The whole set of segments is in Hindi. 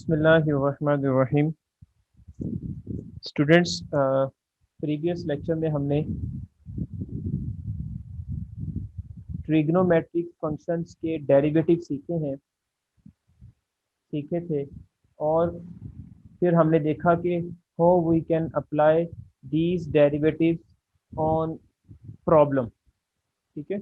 बिस्मिल्लाहिर्रहमानिर्रहीम। स्टूडेंट्स, प्रीवियस लेक्चर में हमने ट्रिग्नोमेट्रिक फंक्शंस के डेरिवेटिव सीखे थे। और फिर हमने देखा कि how we can apply these derivatives on problem. ठीक है,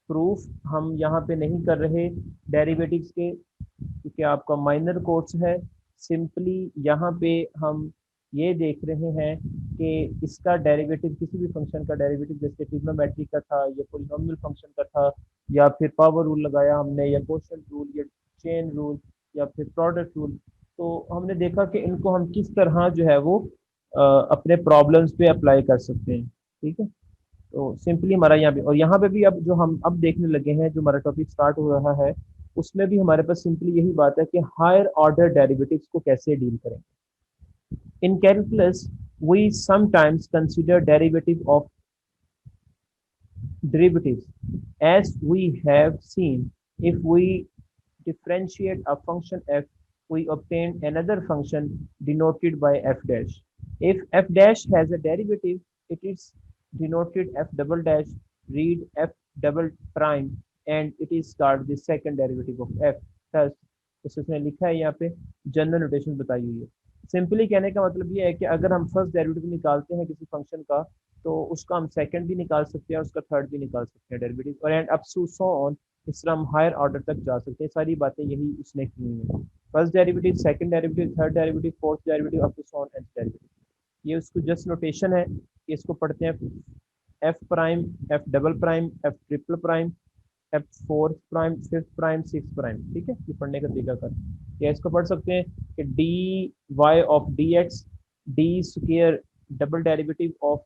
प्रूफ हम यहाँ पे नहीं कर रहे डेरिवेटिव्स के, क्योंकि आपका माइनर कोर्स है। सिंपली यहाँ पे हम ये देख रहे हैं कि इसका डेरिवेटिव, किसी भी फंक्शन का डेरिवेटिव, जैसे ट्रिग्नोमेट्री का था या पॉलिनोमियल फंक्शन का था, या फिर पावर रूल लगाया हमने, या क्वोशंट रूल, या चेन रूल, या फिर प्रोडक्ट रूल। तो हमने देखा कि इनको हम किस तरह जो है वो अपने प्रॉब्लम्स पे अप्लाई कर सकते हैं। ठीक है, तो सिंपली हमारा यहाँ पे और यहाँ पे भी अब जो हम अब देखने लगे हैं, जो हमारा टॉपिक स्टार्ट हो रहा है, उसमें भी हमारे पास सिंपली यही बात है कि हायर ऑर्डर डेरिवेटिव्स को कैसे डील करें। In calculus we sometimes consider derivative of derivatives. As we have seen, if we differentiate a function f, we obtain another function denoted by f dash. If f dash has a derivative, it is denoted f double dash, read f double prime, and it is called the second derivative of f. Thus, इसमें लिखा है यहाँ पे जनरल नोटेशन बताई हुई है। सिंपली कहने का मतलब ये है कि अगर हम फर्स्ट डेरिवेटिव निकालते हैं किसी फंक्शन का, तो उसका हम सेकंड भी निकाल सकते हैं और उसका थर्ड भी निकाल सकते हैं डेरिवेटिव, और and up to so on. इस तरह हम हायर ऑर्डर तक जा सकते हैं। सारी बातें यही इसने की हुई हैं। First derivative, second derivative, third derivative, fourth derivative, up to so on and derivative. ये उसको जस्ट नोटेशन है कि इसको पढ़ते हैं F prime, F double prime, F triple prime, F fourth prime, fifth prime, six prime. ठीक है, ये पढ़ने का तरीका कर, या इसको पढ़ सकते हैं कि D Y of D X, D स्क्र double derivative of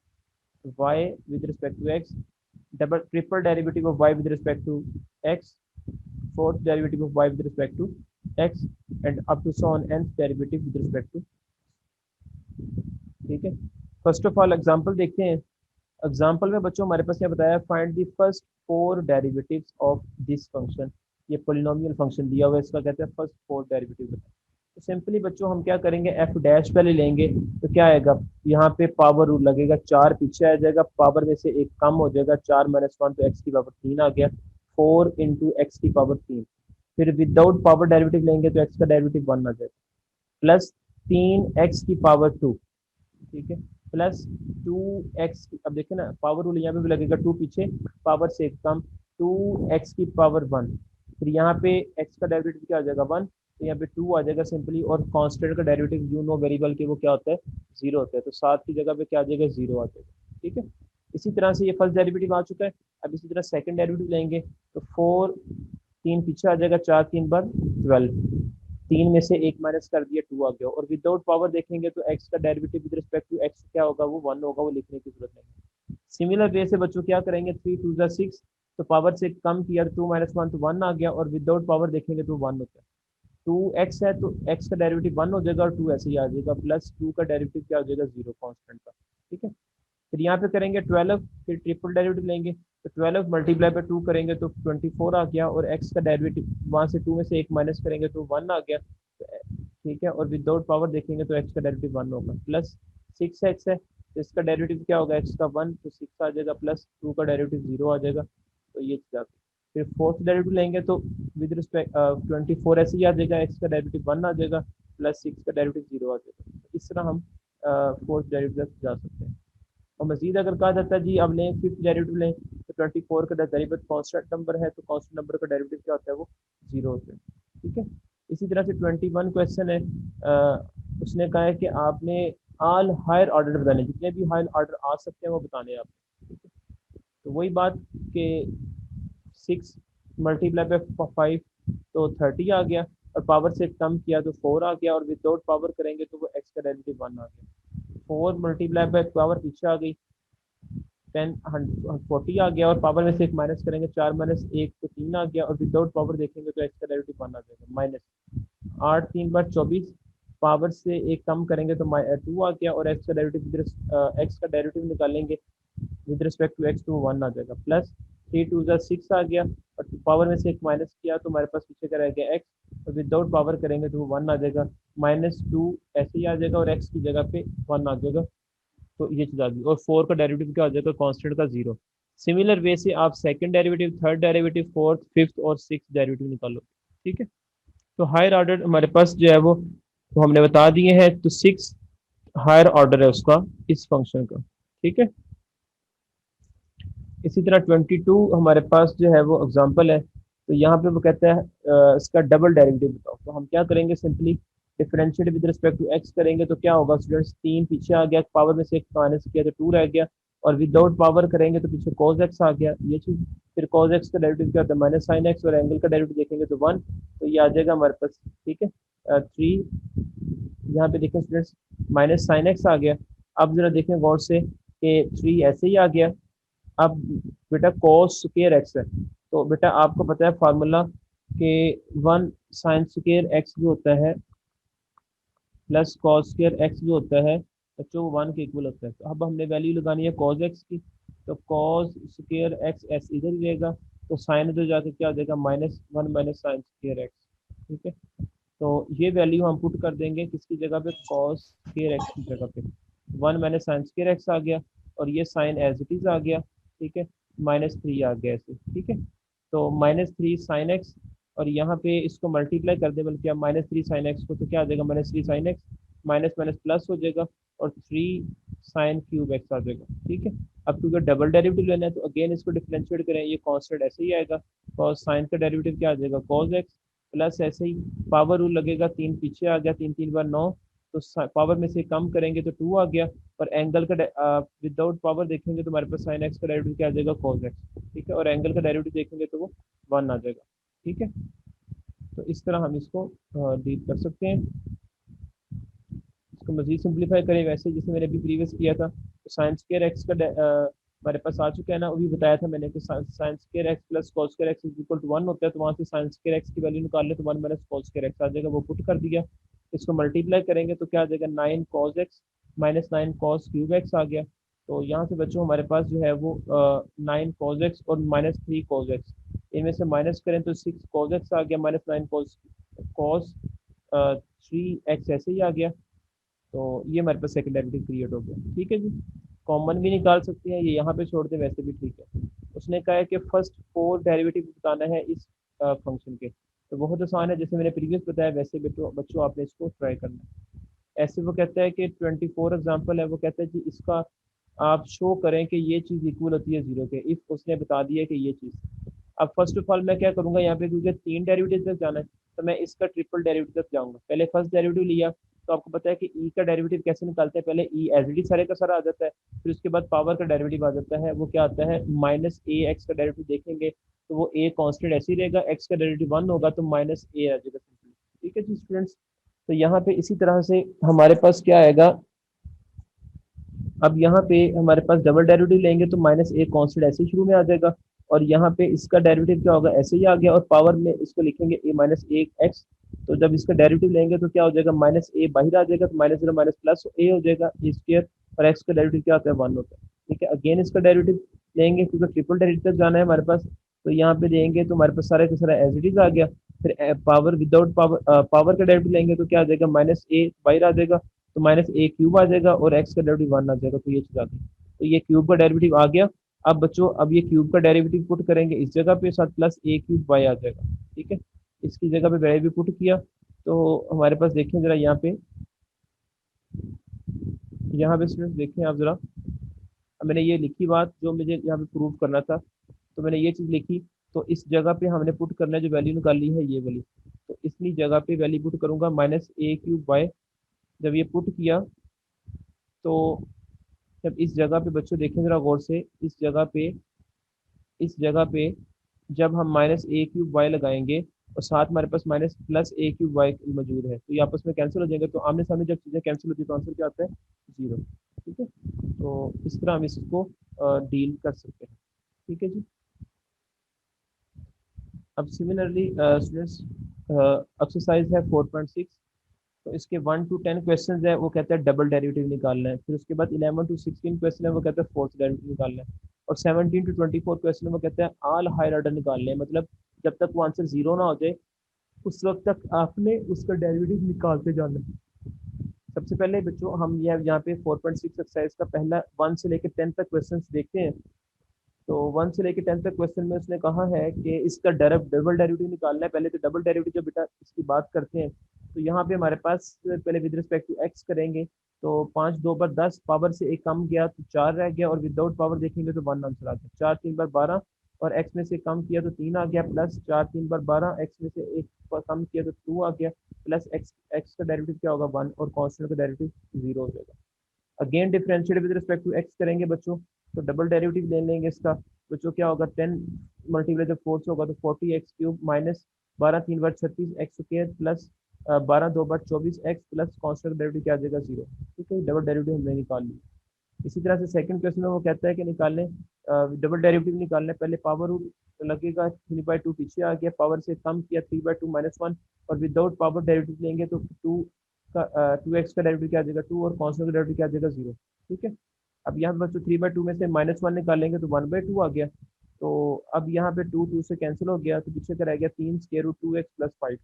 y with respect to x, double triple derivative of y with respect to x, fourth derivative of y with respect to x, and up to so on nth derivative with respect to। ठीक है, फर्स्ट ऑफ ऑल एग्जांपल देखते हैं। एग्जांपल में बच्चों हमारे पास क्या बताया, find the first four derivatives of this function. ये पोलिनोमियल फंक्शन दिया हुआ है, इसका कहते हैं फर्स्ट फोर डेरिवेटिव बताया। तो सिंपली बच्चों हम क्या करेंगे, एफ डैश पहले लेंगे, तो क्या आएगा, यहाँ पे पावर रूल लगेगा, चार पीछे आ जाएगा, पावर में से एक कम हो जाएगा, चार माइनस वन, तो एक्स की पावर तीन आ गया, फोर इंटू एक्स की पावर तीन। फिर विदाउट पावर डेरिवेटिव लेंगे तो एक्स का डेरिवेटिव वन आ जाएगा, प्लस तीन एक्स की पावर टू। ठीक है, प्लस टू एक्स, अब देखिए ना पावर रूल यहाँ पे भी लगेगा, टू पीछे, पावर से कम, टू एक्स की पावर वन। फिर यहाँ पे एक्स का डेरिवेटिव क्या आ जाएगा, वन, तो यहाँ पे टू आ जाएगा सिंपली, और कांस्टेंट का डेरिवेटिव यू नो वेरिएबल के वो क्या होता है, जीरो होता है, तो सात की जगह पे क्या आ जाएगा, जीरो आ जाएगा। ठीक है, इसी तरह से ये फर्स्ट डेरिवेटिव आ चुका है। अब इसी तरह सेकंड डेरिवेटिव लेंगे, तो फोर, तीन पीछे आ जाएगा, चार तीन बार 12, तीन में से एक माइनस कर दिया, टू आ गया। और विदाउट पावर देखेंगे तो एक्स का derivative with respect to X क्या होगा, वो वन होगा, वो लिखने की जरूरत नहीं। सिमिलर वे से बच्चों क्या करेंगे, थ्री टू जा सिक्स, तो पावर से कम किया तो टू माइनस वन, तो वन आ गया, और विदाउट पावर देखेंगे तो वन होता है। टू एक्स है तो एक्स का डेरिवेटिव वन हो जाएगा, और टू ऐसे ही आ जाएगा, प्लस टू का डेरिवेटिव क्या हो जाएगा, जीरो कॉन्स्टेंट का। ठीक है, फिर यहाँ पे करेंगे ट्वेल्व, फिर ट्रिपल डेरिवेटिव लेंगे, तो ट्वेल्व मल्टीप्लाई पे टू करेंगे तो ट्वेंटी फोर आ गया, और एक्स का डेरिवेटिव वहाँ से टू में से एक माइनस करेंगे तो वन आ गया। ठीक है, और विदाउट पावर देखेंगे तो एक्स का डेरिवेटिव वन होगा, प्लस सिक्स एक्स है तो इसका डेरिवेटिव क्या होगा, एक्स का वन, तो सिक्स आ जाएगा, प्लस टू का डेरिवेटिव जीरो आ जाएगा, तो ये चीज़ आ गई। फिर फोर्थ डेरिवेटिव लेंगे तो विद रिस्पेक्ट ट्वेंटी फोर ऐसे ही आ जाएगा, एक्स का डेरिवेटिव वन आ जाएगा, प्लस सिक्स का डेरिवेटिव जीरो आ जाएगा। इस तरह हम फोर्थ डेरिवेटिव तक जा सकते हैं। और मजीद अगर कहा जाता है जी अब लें फिफ्थ डेरिवेटिव लें, तो ट्वेंटी फोर का डेरिवेटिव कॉन्स्टेंट नंबर है, तो कॉन्स्टेंट नंबर का डेरिवेटिव क्या होता है, वो जीरो होता है। ठीक है, इसी तरह से 21 क्वेश्चन है, उसने कहा है कि आपने ऑल हायर ऑर्डर बताने, जितने भी हायर ऑर्डर आ सकते हैं वो बताने हैं आपने। ठीक है, तो वही बात कि सिक्स मल्टीप्लाई पे फाइव, तो थर्टी आ गया, और पावर से कम किया तो फोर आ गया, और विदाउट पावर करेंगे तो वो एक्स का डेरिवेटिव वन आ गया। फोर मल्टीप्लाई बाय पावर पीछे आ गई, टेन फोर्टी आ गया, और पावर में से एक माइनस करेंगे, चार माइनस एक तो तीन आ गया, और विदाउट पावर देखेंगे तो एक्स का डेरिवेटिव वन आ जाएगा, माइनस आठ, तीन बार चौबीस, पावर से एक कम करेंगे तो टू आ गया, और एक्स का डेरिवेटिव निकालेंगे विद रिस्पेक्ट टू एक्स, तो वन आ जाएगा, प्लस थ्री टू जा सिक्स आ गया, और पावर में से एक माइनस किया तो हमारे पास पीछे का रह गया एक्स, तो विदाउट पावर करेंगे तो वो 1 आ जाएगा, -2 ऐसे ही आ जाएगा और एक्स की जगह पे 1 आ जाएगा। तो ये चीज़ आ गई, और 4 का डेरिवेटिव क्या हो जाएगा, कांस्टेंट का 0। सिमिलर वे से आप second derivative, third derivative, fourth, fifth और सिक्स डेरिवेटिव निकालो। ठीक है, तो हायर ऑर्डर हमारे पास जो है वो हमने बता दिए हैं, तो 6 हायर ऑर्डर है उसका, इस फंक्शन का। ठीक है, इसी तरह 22 हमारे पास जो है वो एग्जांपल है। तो यहाँ पे वो कहता है इसका डबल डेरिवेटिव बताओ। तो हम क्या करेंगे, simply differentiate with respect to X करेंगे तो क्या होगा स्टूडेंट्स, 3 पीछे आ गया, पावर में से एक माइनस किया तो 2 रह गया, और विदाउट पावर करेंगे तो पीछे cos x आ गया, ये चीज़। फिर cos x का डेरिवेटिव क्या होता है, माइनस साइन एक्स, और एंगल का डेरिवेटिव देखेंगे तो 1, तो ये आ जाएगा हमारे पास। ठीक है, 3, यहाँ पे देखें स्टूडेंट्स, माइनस साइन एक्स आ गया। अब जरा देखें गौर से कि 3 ऐसे ही आ गया। अब बेटा कॉस स्क्वायर एक्स है, तो बेटा आपको पता है फार्मूला कि 1 साइन स्क्वायर एक्स जो होता है प्लस कॉस स्क्वायर एक्स जो होता है बच्चों वो 1 के इक्वल होता है। तो अब हमने वैल्यू लगानी है कॉस एक्स की, तो कॉस स्क्वायर एक्स एस इधर ही रहेगा, तो साइन इधर जाके क्या हो जाएगा, -1 माइनस साइन स्क्वायर एक्स। ठीक है, तो ये वैल्यू हम पुट कर देंगे किसकी जगह पे, कॉस स्क्वायर एक्स की जगह पे। 1 माइनस साइन स्क्वायर एक्स आ गया, और ये साइन एज इट इज आ गया। ठीक है, -3 आ गया ऐसे। ठीक है, तो -3 साइन एक्स, और यहाँ पे इसको मल्टीप्लाई कर दे, बल्कि अब -3 साइन एक्स को, तो क्या आ जाएगा, -3 sine x, minus minus plus हो जाएगा, और 3 साइन क्यूब एक्स आ जाएगा। ठीक है, अब क्योंकि डबल डेरिवेटिव लेना है तो अगेन इसको डिफरेंशिएट करें, ये कांस्टेंट ऐसे ही आएगा, कॉस साइन का डेरिवेटिव क्या आ जाएगा, कॉस एक्स, प्लस ऐसे ही पावर रूल लगेगा, 3 पीछे आ गया, 3 3 बार 9, तो पावर में से कम करेंगे तो 2 आ गया, और एंगल का विदाउट पावर देखेंगे तो हमारे पास साइन एक्स का डेरिवेटिव क्या आ जाएगा, कॉस एक्स। ठीक है, और एंगल का डेरिवेटिव देखेंगे तो वो 1 आ जाएगा। ठीक है, तो इस तरह हम इसको डील कर सकते हैं। इसको मजीद सिंप्लीफाई करें वैसे जैसे मैंने अभी प्रीवियस किया था, तो साइंस केयर एक्स का हमारे पास आ चुका है ना, वो भी बताया था मैंने कि sine square X plus cos square X is equal to 1 होता है, तो वहाँ से साइंस केयर एक्स की वैल्यू निकाल ले तो 1 माइनस कॉस केयर एक्स आ जाएगा, वो पुट कर दिया। इसको मल्टीप्लाई करेंगे तो क्या आ जाएगा, 9 cos x minus 9 cos cube x आ गया। तो यहाँ से बच्चों हमारे पास जो है वो 9 कॉस एक्स और -3 कॉस एक्स, इनमें से माइनस करें तो 6 कॉस एक्स आ गया, -9 कॉस कॉस 3 एक्स ऐसे ही आ गया। तो ये हमारे पास सेकंड डेरिवेटिव क्रिएट हो गया। ठीक है जी, कॉमन भी निकाल सकते हैं, ये यहाँ पे छोड़ दें वैसे भी ठीक है। उसने कहा है कि फर्स्ट 4 डेरिवेटिव बताना है इस फंक्शन के, तो बहुत आसान है, जैसे मैंने प्रीवियस बताया वैसे बच्चों बच्चों आपने इसको ट्राई करना है। ऐसे वो कहता है कि 24 एग्जाम्पल है, वो कहता है कि इसका आप शो करें कि ये चीज़ इक्वल होती है 0 के, इफ उसने बता दिया कि ये चीज़। अब फर्स्ट ऑफ ऑल मैं क्या करूंगा यहाँ पे, क्योंकि 3 डेरिवेटिव तक जाना है, तो मैं इसका ट्रिपल डेरिवेटिव तक जाऊंगा। पहले फर्स्ट डेरिवेटिव लिया, तो आपको पता है कि ई का डेरिवेटिव कैसे निकालते हैं, पहले ई एज इट इज सारे का सारा आ जाता है, फिर उसके बाद पावर का डेरिवेटिव आ जाता है, वो क्या आता है, -a x का डेरिवेटिव देखेंगे तो वो a कांस्टेंट ऐसे ही रहेगा, x का डेरिवेटिव 1 होगा तो -a आ जाएगा सिंपली। ठीक है जी स्टूडेंट्स, तो यहाँ पे इसी तरह से हमारे पास क्या आएगा, अब यहाँ पे हमारे पास डबल डेरिवेटिव लेंगे तो -a कांस्टेंट ऐसे ही शुरू में आ जाएगा, और यहाँ पे इसका डेरिवेटिव क्या होगा, ऐसे ही आ गया, और पावर में इसको लिखेंगे a -a x। तो जब इसका डेरिवेटिव लेंगे तो क्या हो जाएगा, -a बाहर आ जाएगा, तो -0 माइनस प्लस a हो जाएगा ए स्क्र, और x का डेरिवेटिव क्या होता है, 1 होता है। ठीक है, अगेन इसका डेरिवेटिव लेंगे क्योंकि ट्रिपल डेरिवेटिव तक जाना है हमारे पास, तो यहाँ पे देंगे तो हमारे पास सारे का सारा एज इट इज आ गया। फिर पावर विदाउट पावर पावर का डेरिवेटिव लेंगे तो क्या आ जाएगा, -a बाहर आ जाएगा, तो -a क्यूब आ जाएगा, और x का डेरिवेटिव 1 आ जाएगा, तो ये चीज़ आ गई। तो ये क्यूब का डेरिवेटिव आ गया। अब बच्चों अब ये क्यूब का डेरिवेटिव पुट करेंगे इस जगह पे, साथ प्लस a क्यूब y आ जाएगा। ठीक है, इसकी जगह पे y भी पुट किया, तो हमारे पास देखें जरा यहाँ पे स्टूडेंट्स देखें आप जरा, अब मैंने ये लिखी बात जो मुझे यहाँ पे प्रूव करना था, तो मैंने ये चीज़ लिखी, तो इस जगह पे हमने पुट करना है, जो वैल्यू निकाली है ये वाली, तो इसलिए जगह पे वैल्यू पुट करूंगा -a क्यूब y। जब ये पुट किया तो जब इस जगह पे बच्चों देखें जरा गौर से, इस जगह पे जब हम -a क्यूब y लगाएंगे और साथ हमारे पास minus plus a cube y मौजूद है, तो ये आपस में कैंसिल हो जाएंगे, तो आमने सामने जब चीज़ें कैंसिल होती है तो आंसर क्या आता है, 0। ठीक है, तो इस तरह हम इसको डील कर सकते हैं। ठीक है जी, अब सिमिलरली स्टूडेंट्स एक्सरसाइज है 4.6, तो इसके 1 to 10 क्वेश्चन है, वो कहता है डबल डेरिवेटिव निकालना है। फिर उसके बाद 11 to 16 क्वेश्चन है, वो कहता है फोर्थ डेरिवेटिव निकालना है। और 17 to 24 क्वेश्चन है, वो कहता है ऑल हायर ऑर्डर निकालने हैं, मतलब जब तक वो आंसर 0 ना हो जाए उस वक्त तक आपने उसका डेरिवेटिव निकालते जाना है। सबसे पहले बच्चों हम ये यहाँ पे 4.6 एक्सरसाइज का पहला 1 से लेकर 10 तक क्वेश्चंस देखते हैं। तो 1 से लेकर 10 तक क्वेश्चन में उसने कहा है कि इसका डबल डेरिवेटिव निकालना है। पहले तो डबल डेरिवेटिव जब बेटा इसकी बात करते हैं तो यहाँ पे हमारे पास पहले विद रिस्पेक्ट टू एक्स करेंगे। तो 5 2 बार 10 पावर से एक कम गया तो 4 रह गया, और विदाउट पावर देखेंगे तो 1 आंसर आ गया। 4 3 बार 12, और एक्स में से कम किया तो 3 आ गया, प्लस 4 3 बार 12, एक्स में से एक पर कम किया तो 2 आ गया, प्लस एक्स एक्स का डेरिवेटिव क्या होगा 1, और कॉन्स्टेंट का डेरिवेटिव 0 हो जाएगा। Again differentiate with respect to X करेंगे बच्चों, तो डबल डेरिवेटिव ले लेंगे इसका। बच्चों क्या होगा 10 मल्टीप्लाई जब 4 से होगा तो 40 x³ माइनस 12 3 बार 36 x² प्लस 12 2 बार 24 x प्लस कॉन्स्टेंट डेरिवेटिव क्या आ जाएगा 0। ठीक है, डबल डेरिवेटिव हमने निकाल लिया। इसी तरह से सेकंड क्वेश्चन में वो कहता है कि निकालने डबल डेरिवेटिव निकालने, पहले पावर रूल लगेगा 3/2 पीछे आ गया, पावर से कम किया 3/2 - 1, और विदाउट पावर डेरिवेटिव लेंगे तो 2x का डेरिवेटिव क्या आ जाएगा 2, और कॉन्स्टेंट का डेरिवेटिव क्या आ जाएगा 0। ठीक है, अब यहाँ पे बच्चों 3/2 में से -1 निकालेंगे तो 1/2 आ गया। तो अब यहाँ पे 2 से कैंसिल हो गया, तो पीछे का रह गया 3√2x + 5।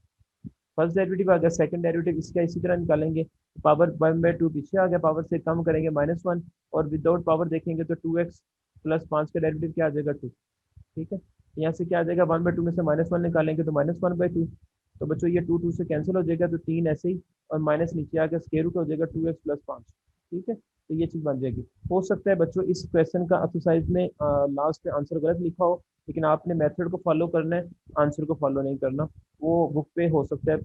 फर्स्ट डेरिवेटिव आ गया, सेकंड डेरिवेटिव इसका इसी तरह निकालेंगे। पावर 1/2 पीछे आ गया, पावर से कम करेंगे -1, और विदाउट पावर देखेंगे तो 2x + 5 का डेरिवेटिव क्या आ जाएगा 2। ठीक है, यहाँ से क्या आ जाएगा 1/2 में से -1 निकालेंगे तो -1/2। तो बच्चों ये 2 से कैंसिल हो जाएगा, तो 3 ऐसे ही, और माइनस नीचे आकर स्क्वायर रूट हो जाएगा 2x + 5। ठीक है, तो ये चीज़ बन जाएगी। हो सकता है बच्चों इस क्वेश्चन का एक्सरसाइज में लास्ट में आंसर गलत लिखा हो, लेकिन आपने मेथड को फॉलो करना है, आंसर को फॉलो नहीं करना। वो बुक पे हो सकता है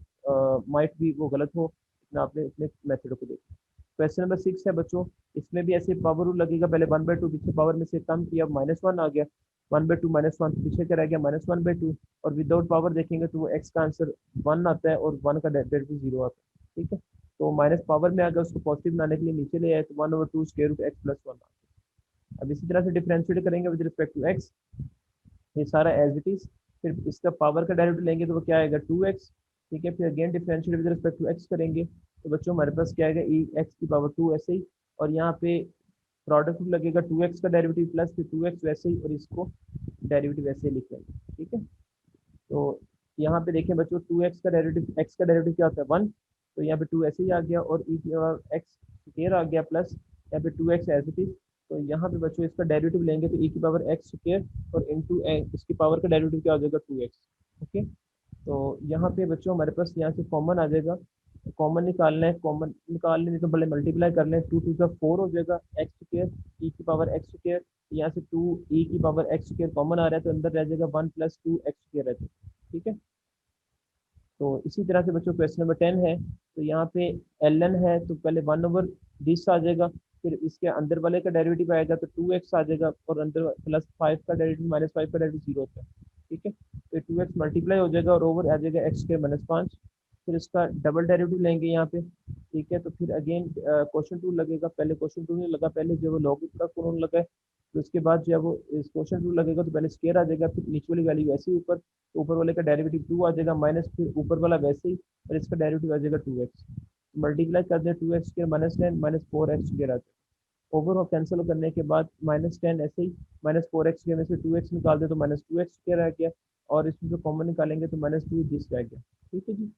माइट भी वो गलत हो, लेकिन आपने अपने मेथड को देखा। क्वेश्चन नंबर 6 है बच्चों, इसमें भी ऐसे पावर रूल लगेगा, पहले 1/2 पीछे पावर में से कम किया, -1 आ गया, 1/2 -1 पीछे क्या रह गया -1/2, और विदाउट पावर देखेंगे तो वो एक्स का आंसर 1 आता है, और 1 का डेरिवेटिव 0 आता है। ठीक है, तो माइनस पावर में अगर उसको पॉजिटिव बनाने के लिए नीचे ले आए तो 1/2 स्क्वायर रूट x + 1। अब इसी तरह से डिफरेंशिएट करेंगे विद रिस्पेक्ट टू एक्स, ये सारा एज इट इज। फिर इसका पावर का डेरिवेटिव लेंगे तो वो क्या आएगा 2x। ठीक है, फिर again differentiate with respect to X करेंगे, तो बच्चों हमारे पास क्या आएगा e(x⁻²) ऐसे ही, और यहाँ पे प्रोडक्ट लगेगा 2x का डेरिवेटिव प्लस फिर 2x वैसे ही, और इसको डेरिवेटिव वैसे ही लिख लेंगे। ठीक है, तो यहाँ पे देखें बच्चों 2x का डेरिवेटिव, x का डेरिवेटिव क्या होता है 1, तो यहाँ पे 2 ऐसे ही आ गया, और e⁻x² आ गया, प्लस यहाँ पे 2x एज इट इज। तो यहाँ पे बच्चों इसका डेरिवेटिव लेंगे तो e⁻x², और इंटू इसकी पावर का डेरिवेटिव क्या हो जाएगा 2x। ओके, तो यहाँ पे बच्चों हमारे पास यहाँ से कॉमन आ जाएगा, कॉमन निकालना है, कॉमन निकालने तो पहले मल्टीप्लाई कर लें, 2 2 4 हो जाएगा x², e⁻x², यहाँ से 2 e⁻x² कॉमन आ रहा है तो अंदर रह जाएगा 1 + 2x² रह जाएगा। ठीक है, तो इसी तरह से बच्चों क्वेश्चन नंबर 10 है, तो यहाँ पे ln है तो पहले 1/10 आ जाएगा, फिर इसके अंदर वाले का डेरिवेटिव आएगा तो 2x आ जाएगा, और अंदर +5 का डेरिवेटिव -5 का डेरिवेटिव 0 होता है। ठीक है, तो 2x मल्टीप्लाई हो जाएगा और ओवर आ जाएगा x² -5। फिर इसका डबल डेरिवेटिव लेंगे यहाँ पे। ठीक है, तो फिर अगेन क्वेश्चन टू लगेगा, पहले क्वेश्चन टू नहीं लगा, पहले जो वो लॉग का कॉमन लगा है, तो उसके बाद जो है वो इस क्वेश्चन टू लगेगा तो पहले स्केयर आ जाएगा, फिर नीचे वाली वैल्यू वैसे ही ऊपर, तो ऊपर वाले का डेरिवेटिव 2 आ जाएगा माइनस, फिर ऊपर वाला वैसे ही, और इसका डेरिवेटिव आ जाएगा 2x। मल्टीप्लाई कर दें 2x² -10 -4x² आ जाएगा। ओवर कैंसिल करने के बाद -10 ऐसे ही, -4x² में से 2x निकाल दे तो -2x² रह गया, और इसमें जो कॉमन निकालेंगे तो -2 दिस रह गया। ठीक है जी,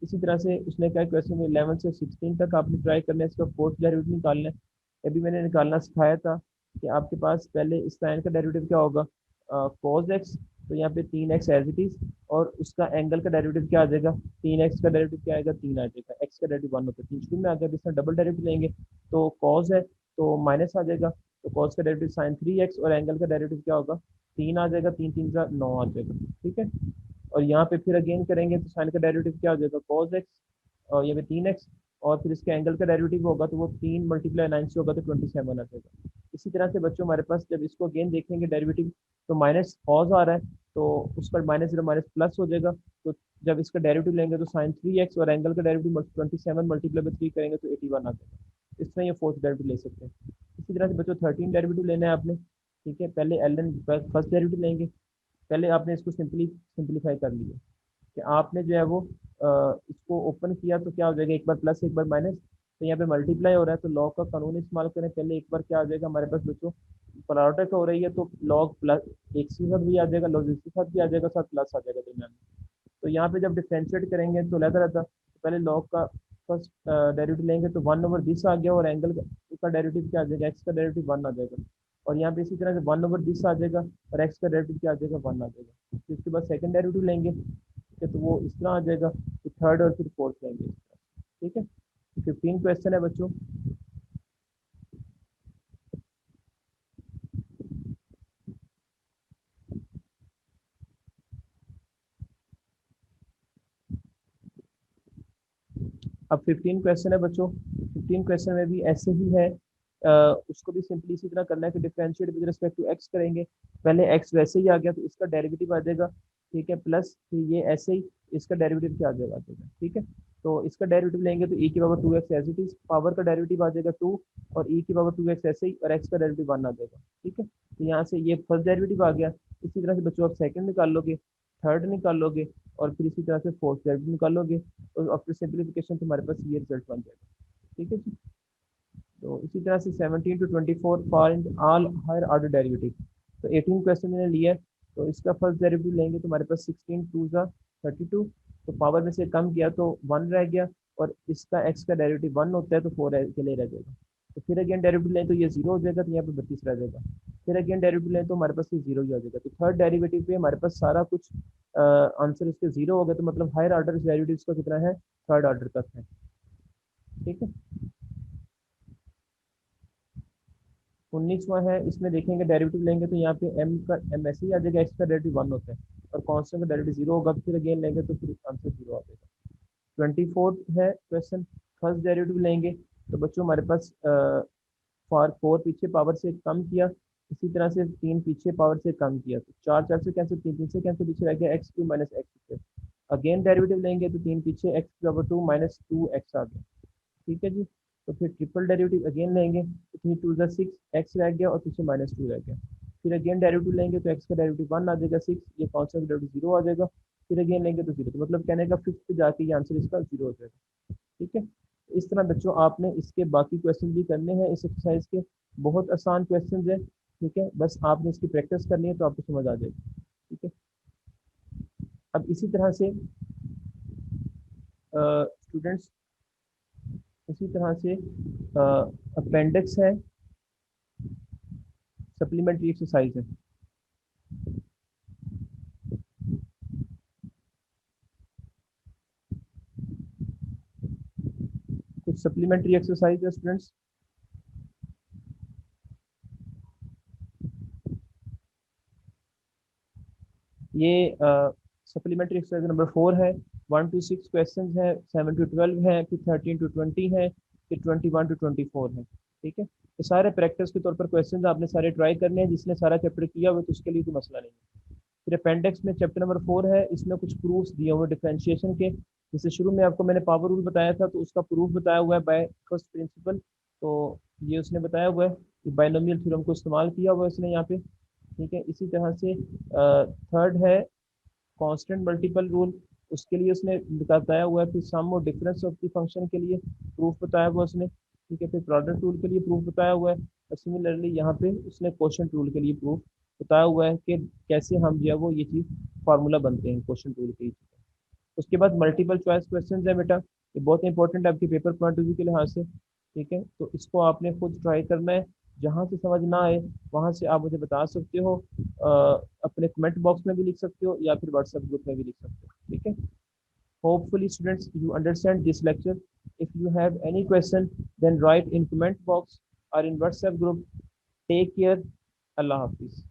इसी तरह से उसने क्या क्वेश्चन में 11 से 16 तक आपने ट्राई करना है, इसका फोर्थ डेरिवेटिव निकालना है। अभी मैंने निकालना सिखाया था कि आपके पास पहले इस साइन का डेरिवेटिव क्या होगा cos x, तो यहाँ पे 3x एज इट इज, और उसका एंगल का डेरिवेटिव क्या आ जाएगा 3x का डेरिवेटिव क्या आएगा 3 आ जाएगा, x का डेरिवेटिव 1 होता है 3 शुरू में आ गया। इसमें डबल डेरिवेटिव लेंगे तो cos है तो माइनस आ जाएगा, तो cos का डेरिवेटिव sin 3x, और एंगल का डेरिवेटिव क्या होगा 3 आ जाएगा, 3 3 का 9 आ जाएगा। ठीक है, और यहाँ पे फिर अगेन करेंगे तो साइन का डेरिवेटिव क्या हो जाएगा cos x, और ये भी 3x, और फिर इसके एंगल का डेरिवेटिव होगा तो वो 3 × 9 से होगा तो 27 आ जाएगा। इसी तरह से बच्चों हमारे पास जब इसको अगेन देखेंगे डेरिवेटिव, तो माइनस कॉस आ रहा है, तो उस पर -0 माइनस प्लस हो जाएगा। तो जब इसका डेरिवेटिव लेंगे तो sin 3x, और एंगल का डेरिवेटिव 27 मल्टीप्लाई बाई 3 करेंगे तो 81 आ जाएगा। इस तरह ये फोर्थ डेरिवेटिव ले सकते हैं। इसी तरह से बच्चों 13 डेरिवेटिव लेना है आपने। ठीक है, पहले ln फर्स्ट डेरिवेटिव लेंगे, पहले आपने इसको सिंप्लीफाई कर लिया कि आपने जो है वो इसको ओपन किया तो क्या हो जाएगा, एक बार प्लस एक बार माइनस, तो यहाँ पे मल्टीप्लाई हो रहा है तो लॉग का कानून इस्तेमाल करें। पहले एक बार क्या आ जाएगा हमारे पास बच्चों, प्रोडक्ट हो रही है तो लॉग प्लस एक के साथ भी आ जाएगा, लॉग इसके साथ भी आ जाएगा, साथ प्लस आ जाएगा दरमियान में। तो यहाँ पे जब डिफ्रेंशिएट करेंगे तो लगा रहता, तो पहले लॉग का फर्स्ट डेरिवेटिव लेंगे तो 1/दिस आ गया, और एंगल का डेरिवेटिव क्या आ जाएगा, एक्स का डेरिवेटिव 1 आ जाएगा। और यहाँ पे इसी तरह से 1/दिस आ जाएगा, और एक्स का डेरिवेटिव क्या आ जाएगा, 1 आ जाएगा। फिर इसके बाद सेकंड डेरिवेटिव लेंगे, ठीक है, तो वो इस तरह आ जाएगा। तो थर्ड और फिर फोर्थ लेंगे इस तरह, ठीक है। 15 क्वेश्चन है बच्चों। अब 15 क्वेश्चन है बच्चों। 15 क्वेश्चन में भी ऐसे ही है। उसको भी सिंपली इसी तरह करना है कि differentiate with respect to X करेंगे। पहले एक्स वैसे ही आ गया तो इसका डेरिवेटिव आ जाएगा, ठीक है, प्लस फिर ये ऐसे ही इसका डेरिवेटिव क्या आ जाएगा, ठीक है। तो इसका डेरिवेटिव लेंगे तो ई की power 2x as it is, power का डेरिवेटिव आ जाएगा 2, और ई की पावर 2x ऐसे ही, और एक्स का डेरिवेटिव 1 आ जाएगा, ठीक है। तो यहाँ से ये फर्स्ट डेरिवेटिव आ गया। इसी तरह से बच्चों आप सेकंड निकाल लोगे, थर्ड निकाल लोगे, और फिर इसी तरह से फोर्थ डेरिवेटिव निकाल लोगे। तो आफ्टर सिंप्लीफिकेशन तुम्हारे पास ये रिजल्ट बन जाएगा, ठीक है जी। तो इसी तरह से 17 to 24 find all higher order derivative. तो 18 क्वेश्चन मैंने लिया है, तो इसका फर्स्ट डेरिवेटिव लेंगे तो हमारे पास 16 2 ज़ा 32, तो पावर में से कम किया तो 1 रह गया, और इसका एक्स का डेरिवेटिव 1 होता है तो 4 के लिए रह जाएगा। तो फिर अगेन डेरिवेटिव लें तो ये 0 हो जाएगा, तो यहाँ पे 32 रह जाएगा। फिर अगेन डेरिवेटिव लें तो हमारे पास ये 0 ही आ जाएगा। तो थर्ड डेरिवेटिव पे हमारे पास सारा कुछ आंसर इसके 0 हो गया, तो मतलब हायर ऑर्डर डेरिवेटिव का कितना है, थर्ड ऑर्डर तक है, ठीक है। 19वां है, इसमें देखेंगे डेरिवेटिव लेंगे तो यहाँ पे एम ऐसे ही आ जाएगा, एक्स का डेरिवेटिव 1 होता है, और कांस्टेंट का डेरिवेटिव 0 होगा। फिर अगेन लेंगे तो फिर आंसर 0 आ जाएगा। 24 है क्वेश्चन, फर्स्ट डेरिवेटिव लेंगे तो बच्चों हमारे पास फॉर 4 पीछे पावर से कम किया, इसी तरह से 3 पीछे पावर से कम किया, तो 4 4 से कैंसिल, 3 3 से कैंसिल, पीछे रह गया x³ minus x. Again derivative लेंगे तो 3 पीछे x² माइनस 2x आ गया, ठीक है जी। तो फिर ट्रिपल डेरिवेटिव अगेन लेंगे तो 3 2 6 एक्स रह गया, और पीछे -2 रह गया। फिर अगेन डेरिवेटिव लेंगे तो एक्स का डेरिवेटिव 1 आ जाएगा, 6, ये कॉन्स्टेंट डेरिवेटिव 0 आ जाएगा। फिर अगेन लेंगे तो 0, तो मतलब कहने का फिफ्थ पे जाके ये आंसर इसका 0 हो जाएगा, ठीक है। इस तरह बच्चों आपने इसके बाकी क्वेश्चन भी करने हैं इस एक्सरसाइज के। बहुत आसान क्वेश्चन है, ठीक है, बस आपने इसकी प्रैक्टिस करनी है तो आपको समझ आ जाएगी, ठीक है। अब इसी तरह से स्टूडेंट्स, इसी तरह से अपेंडिक्स है, सप्लीमेंट्री एक्सरसाइज है। कुछ सप्लीमेंट्री एक्सरसाइज है स्टूडेंट्स। ये सप्लीमेंट्री एक्सरसाइज नंबर 4 है। 1 to 6 क्वेश्चन है, 7 to 12 है, फिर 13 to 20 है, फिर 21 to 24 है, ठीक है। तो सारे प्रैक्टिस के तौर पर क्वेश्चन आपने सारे ट्राई करने हैं, जिसने सारा चैप्टर किया हुआ तो उसके लिए कोई मसला नहीं है। फिर अपेंडिक्स में चैप्टर नंबर 4 है, इसमें कुछ प्रूफ्स दिए हुए डिफरेंशिएशन के। जैसे शुरू में आपको मैंने पावर रूल बताया था, तो उसका प्रूफ बताया हुआ है बाय फर्स्ट प्रिंसिपल। तो ये उसने बताया हुआ है कि बाइनोमियल थ्योरम को इस्तेमाल किया हुआ है उसने यहाँ पे, ठीक है। इसी तरह से थर्ड है कांस्टेंट मल्टीपल रूल, उसके लिए उसने बताया हुआ है। फिर सम और डिफरेंस ऑफ द फंक्शन के लिए प्रूफ बताया हुआ उसने, ठीक है। फिर प्रोडक्ट रूल के लिए प्रूफ बताया हुआ है, और सिमिलरली यहाँ पे उसने क्वेश्चन रूल के लिए प्रूफ बताया हुआ है कि कैसे हम जो है वो ये चीज़ फार्मूला बनते हैं क्वेश्चन रूल के। उसके बाद मल्टीपल चॉइस क्वेश्चन है बेटा, ये बहुत इंपॉर्टेंट है आपके पेपर पॉइंट ऑफ व्यू के लिहाज से, ठीक है। तो इसको आपने खुद ट्राई करना है, जहाँ से समझ ना आए वहाँ से आप मुझे बता सकते हो, अपने कमेंट बॉक्स में भी लिख सकते हो, या फिर व्हाट्सएप ग्रुप में भी लिख सकते हो, ठीक है। Hopefully students you understand this lecture. If you have any question then write in comment box और in WhatsApp group. Take care, अल्लाह हाफिज़।